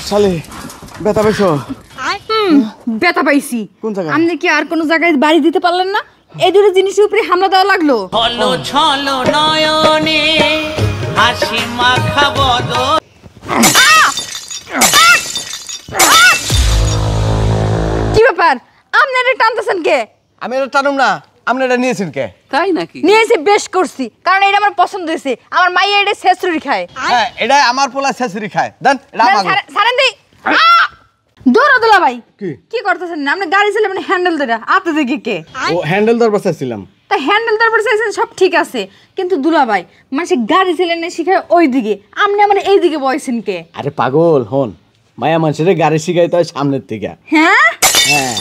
শালি ব্যথা পাইছো? ব্যথা পাইছি। কোন জায়গায়? আপনি কি আর কোন জায়গায় বাড়ি দিতে পারলেন না? এই দুটো জিনিসের উপরে হামলা দেওয়া লাগলো। হলো ছলো নয়নে হাসি মাখা বদন। কি ব্যাপার? আপনি এটা টানতেছেন কে? আমি এটা টানুম না, আপনি এটা নিয়েছেন কে? তাই নাকি? নিয়েছি, বেশ করছি, কারণ এটা আমার পছন্দ হয়েছে। আমার মাইয়া এটা ছেঁচড়ি খায়। হ্যাঁ, এটা আমার পোলা ছেঁচড়ি খায়। দেন এটা আমার। ছাড়েন দেই। দৌড়া দোলা ভাই, কি কি করতেছেন? আপনি গাড়ি চালাবেন, মানে হ্যান্ডেল ধরে আতে দিকে কে? ও হ্যান্ডেল ধরবার চাইছিলাম। তা হ্যান্ডেল ধরবার চাইছেন, সব ঠিক আছে, কিন্তু দুলা ভাই মানে গাড়ি চালানো শিখায় ওই দিকে, আপনি আমার এই দিকে বয়সেন কে? আরে পাগল হন, মায়া মানুষের গাড়ি শিখাইতে হয় সামনের থেকে। হ্যাঁ হ্যাঁ,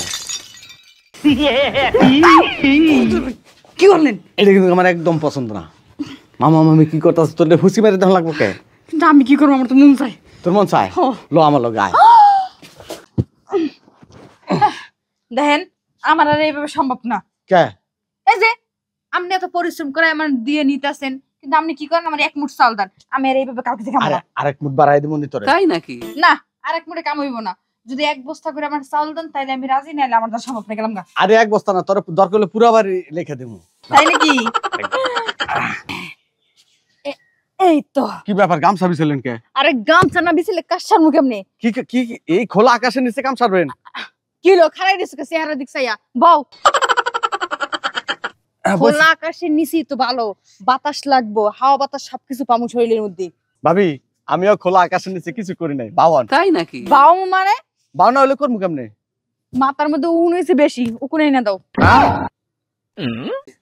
কি বললেন? এটা কিন্তু আমার একদম পছন্দ না। মামা মামি কি করতেছ? তোর ফুসি মারি তখন লাগবো কে? কিন্তু আমি কি করবো? আমার তো মন চাই। তোর মন চায়? লো আমার লোক গায়। দেখেন, আমার আর এইভাবে সম্ভব না। কে? এই যে আপনি এত পরিশ্রম করে আমার দিয়ে নিতেছেন, কিন্তু আপনি কি করেন? আমার এক মুঠ চাল দেন, আমি আর এইভাবে কালকে থেকে খাবো না। আরেক মুঠ বাড়াই দিব নি তোরে? তাই নাকি? না, আরেক মুঠে কাম হইব না। যদি এক বস্তা করে আমার চাল দেন তাইলে আমি রাজি, নাইলে আমার দ্বারা সম্ভব না। গেলাম গা। আরে এক বস্তা না, তোর দরকার হলে পুরো বাড়ি লিখে দেবো। তাই নাকি? এই তো। কি ব্যাপার, গামছা বিছিলেন কে? আরে গামছা না বিছিলে কাশার মুখ এমনি। কি কি এই খোলা আকাশের নিচে গামছা রবেন? কি লো খারাই দিছো কে চেহারা দিক চাইয়া? বউ, খোলা আকাশের নিচে তো ভালো বাতাস লাগবো, হাওয়া বাতাস সবকিছু পামু শরীরের মধ্যে। ভাবি, আমিও খোলা আকাশের নিচে কিছু করি নাই। বাওয়ান। তাই নাকি? বাউ মানে বাওনা হলে করবো কেমনে? মাথার মধ্যে উন হয়েছে বেশি, উকুনে না দাও।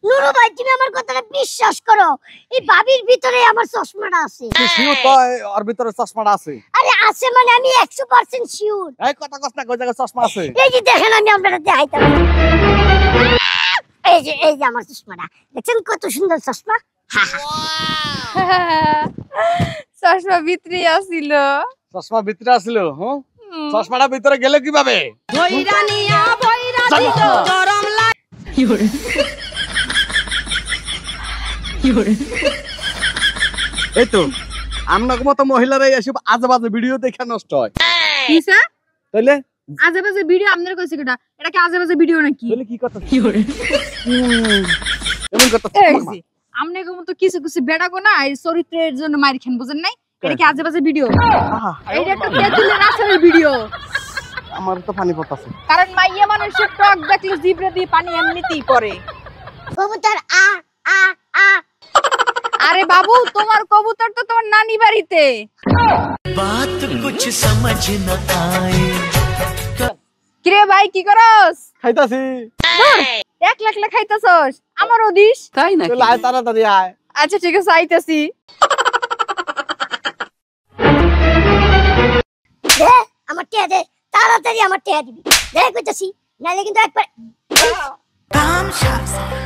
নুরু ভাই, তুমি আমার কথাটা বিশ্বাস করো, এই বাবির ভিতরে আমার চশমাটা আছে। শিওর তো ওর ভিতরে চশমাটা আছে? আরে আছে মানে আমি 100% শিওর। এই কথা কস না, কই জায়গায় চশমা আছে? এই যে দেখেন, আমি আপনারা দেখাইতাম। এই যে আমার চশমাটা দেখছেন, কত সুন্দর চশমা। চশমা ভিতরে আসিল। চশমা ভিতরে আসছিল? হ্যাঁ, চশমাটা ভিতরে গেল কিভাবে? এই তো আপনার মতো মহিলারাই এসব আজে বাজে ভিডিও দেখে নষ্ট হয়। কি স্যার? তাইলে আজে বাজে ভিডিও আপনার কইছে কেটা? এটা কি আজে বাজে ভিডিও নাকি? তাইলে কি কথা? এমন কথা এই যে আমনে কো মতো কিছু কিছু বেড়া গো না, এই চরিত্রের জন্য মাইর খান, বুঝেন নাই? এটা কি আজে বাজে ভিডিও? এইটা একটা তেতুলের আচারের ভিডিও। আমার তো পানি পড়তাছে, কারণ মাইয়া মানুষের টক দেখলে জিভরে দিয়ে পানি এমনিতেই পড়ে। কবুতর আ আ আ। আরে বাবু, তোমার কবুতর তো তোমার নানি বাড়িতে। बात कुछ समझ न आए। কিরে ভাই, কি করস? খাইতাছি। এক লাখ লাখ খাইতাছস? আমারও দিস। তাই নাকি? চল আয়, তাড়াতাড়ি আয়। আচ্ছা ঠিক আছে, আইতাছি। দে আমার টিয়া দে, তাড়াতাড়ি আমার টিয়া দিবি। দে কইতাছি, নাইলে কিন্তু একবার Come shops.